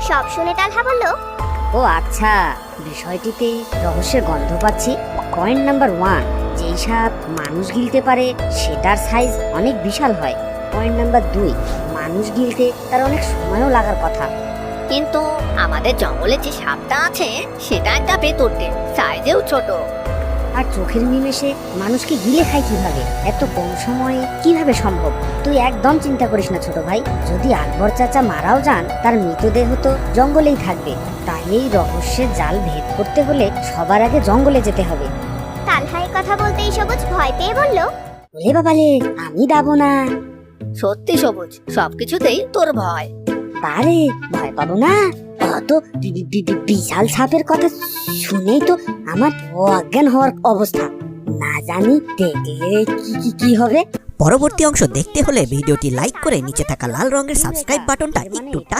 সব শুনে তালহা বলল, ও আচ্ছা, বিষয়টিতে রহস্যের গন্ধ পাচ্ছি। পয়েন্ট নাম্বার 1, যেই সাপ মানুষ গিলতে পারে সেটার সাইজ অনেক বিশাল হয়। পয়েন্ট নাম্বার 2, মানুষ গিলতে তার অনেক সময়ও লাগার কথা। কিন্তু আমাদের জঙ্গলে যে সাপটা আছে সেটা একটা ভেতরটে, সাইজেও ছোট। আর চোখের নিমেষে মানুষকে গিলে খায় কিভাবে? এত কম সময়ে কিভাবে সম্ভব? তুই একদম চিন্তা করিস না ছোট ভাই। যদি আকবর চাচা মারাও যান, তার মৃতদেহ তো জঙ্গলেই থাকবে। তাই এই রহস্যের জাল ভেদ করতে হলে সবার আগে জঙ্গলে যেতে হবে। তালহা এই কথা বলতেই সবুজ ভয় পেয়ে বলল, ওরে বাবালে, আমি যাবো না। সত্যি সবুজ, সবকিছুতেই তোর ভয়। পারে ভয় পাবো না? অত বিশাল সাপের কথা শুনেই তো আমার অজ্ঞান হওয়ার অবস্থা। না জানি দেখলে কি হবে। পরবর্তী অংশ দেখতে হলে ভিডিওটি লাইক করে নিচে থাকা লাল রঙের সাবস্ক্রাইব বাটনটা একটু